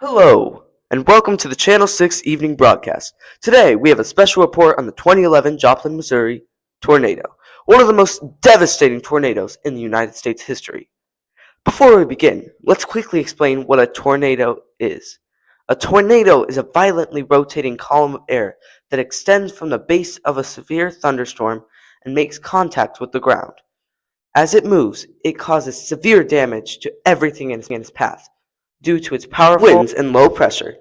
Hello, and welcome to the Channel 6 evening broadcast. Today, we have a special report on the 2011 Joplin, Missouri tornado, one of the most devastating tornadoes in the United States history. Before we begin, let's quickly explain what a tornado is. A tornado is a violently rotating column of air that extends from the base of a severe thunderstorm and makes contact with the ground. As it moves, it causes severe damage to everything in its path due to its powerful winds and low pressure.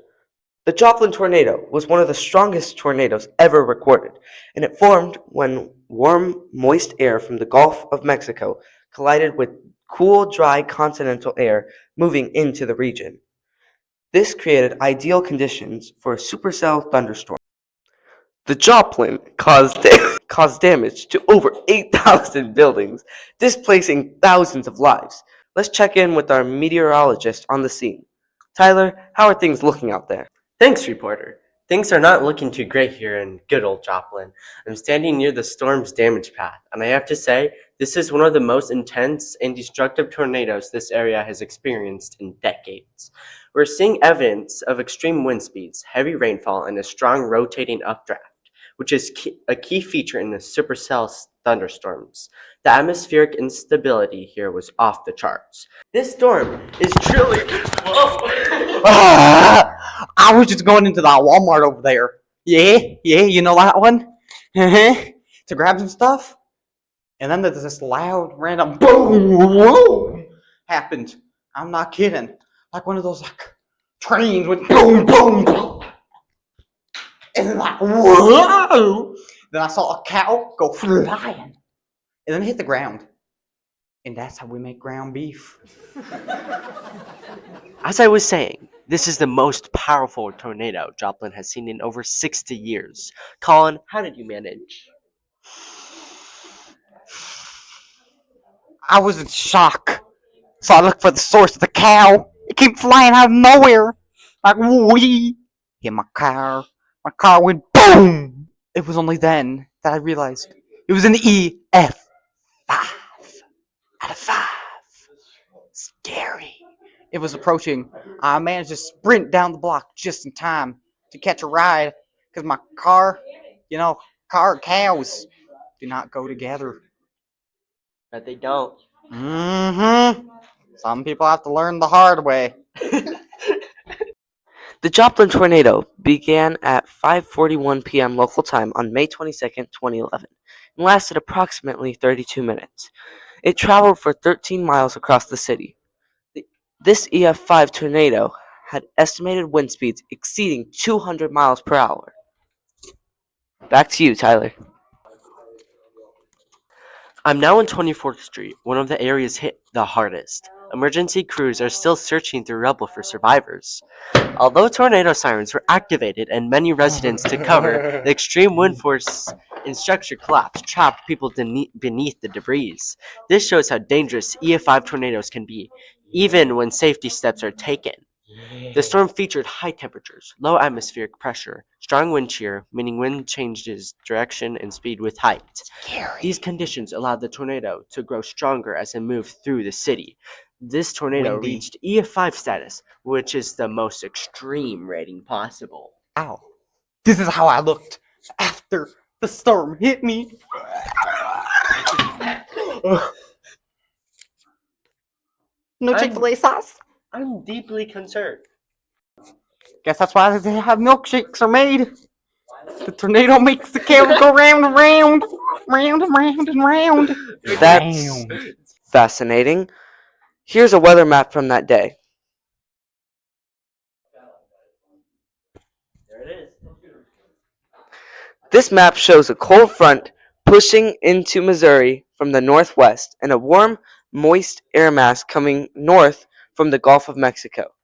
The Joplin tornado was one of the strongest tornadoes ever recorded, and it formed when warm, moist air from the Gulf of Mexico collided with cool, dry continental air moving into the region. This created ideal conditions for a supercell thunderstorm. The Joplin caused damage to over 8,000 buildings, displacing thousands of lives. Let's check in with our meteorologist on the scene. Tyler, how are things looking out there? Thanks, reporter. Things are not looking too great here in good old Joplin. I'm standing near the storm's damage path, and I have to say, this is one of the most intense and destructive tornadoes this area has experienced in decades. We're seeing evidence of extreme wind speeds, heavy rainfall, and a strong rotating updraft, which is a key feature in the supercell thunderstorms. The atmospheric instability here was off the charts. This storm is truly... I was just going into that Walmart over there. Yeah, you know that one? To grab some stuff. And then there's this loud, random boom happened. I'm not kidding. Like one of those trains went boom, boom, boom. And then whoa! Then I saw a cow go flying. And then it hit the ground. And that's how we make ground beef. As I was saying, this is the most powerful tornado Joplin has seen in over 60 years. Collin, how did you manage? I was in shock. So I looked for the source of the cow. It came flying out of nowhere. Like, wee. Hit my car. My car went boom. It was only then that I realized it was an EF 5 out of 5. Scary. It was approaching. I managed to sprint down the block just in time to catch a ride because my car, cows do not go together. But they don't. Some people have to learn the hard way. The Joplin tornado began at 5:41 p.m. local time on May 22, 2011, and lasted approximately 32 minutes. It traveled for 13 miles across the city. This EF5 tornado had estimated wind speeds exceeding 200 miles per hour. Back to you, Tyler. I'm now on 24th Street, one of the areas hit the hardest. Emergency crews are still searching through rubble for survivors. Although tornado sirens were activated and many residents took cover, the extreme wind force and structure collapse trapped people beneath the debris. This shows how dangerous EF5 tornadoes can be, even when safety steps are taken. The storm featured high temperatures, low atmospheric pressure, strong wind shear, meaning wind changes direction and speed with height. Scary. These conditions allowed the tornado to grow stronger as it moved through the city. This tornado Windy. reached EF5 status, which is the most extreme rating possible. Ow. This is how I looked after the storm hit me. No Chick-fil-A sauce? I'm deeply concerned. Guess that's why they have milkshakes are made. The tornado makes the cow go round and round, round and round and round. That's fascinating. Here's a weather map from that day. There it is. This map shows a cold front pushing into Missouri from the northwest and a warm, moist air mass coming north from the Gulf of Mexico.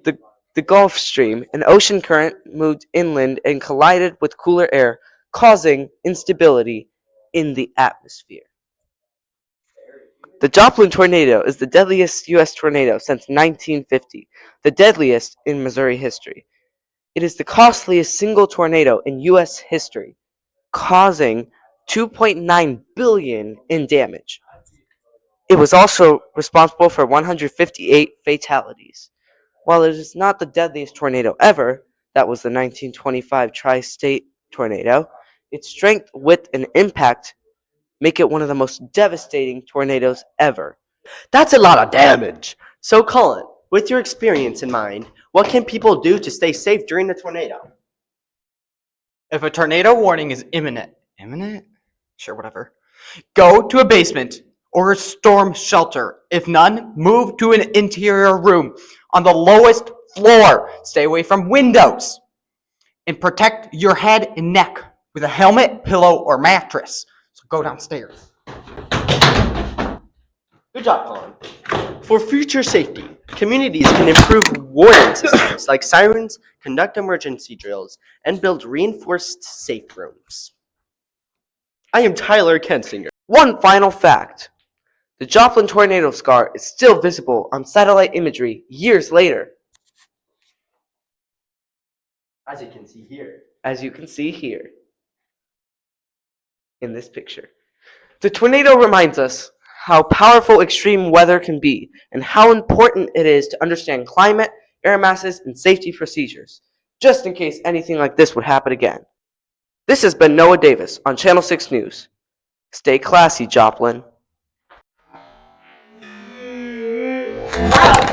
The Gulf Stream, an ocean current, moved inland and collided with cooler air, causing instability in the atmosphere. The Joplin tornado is the deadliest U.S. tornado since 1950, the deadliest in Missouri history. It is the costliest single tornado in U.S. history, causing $2.9 billion in damage. It was also responsible for 158 fatalities. While it is not the deadliest tornado ever, that was the 1925 tri-state tornado, its strength, width, and impact make it one of the most devastating tornadoes ever. That's a lot of damage. So, Colin, with your experience in mind, what can people do to stay safe during the tornado? If a tornado warning is imminent? Sure, whatever. Go to a basement or a storm shelter. If none, move to an interior room on the lowest floor. Stay away from windows. And protect your head and neck with a helmet, pillow, or mattress. So go downstairs. Good job, Colin. For future safety, communities can improve warning systems like sirens, conduct emergency drills, and build reinforced safe rooms. I am Tyler Kensinger. One final fact. The Joplin tornado scar is still visible on satellite imagery years later, As you can see here. as you can see here in this picture. The tornado reminds us how powerful extreme weather can be and how important it is to understand climate, air masses, and safety procedures, just in case anything like this would happen again. This has been Noah Davis on Channel 6 News. Stay classy, Joplin. Wow.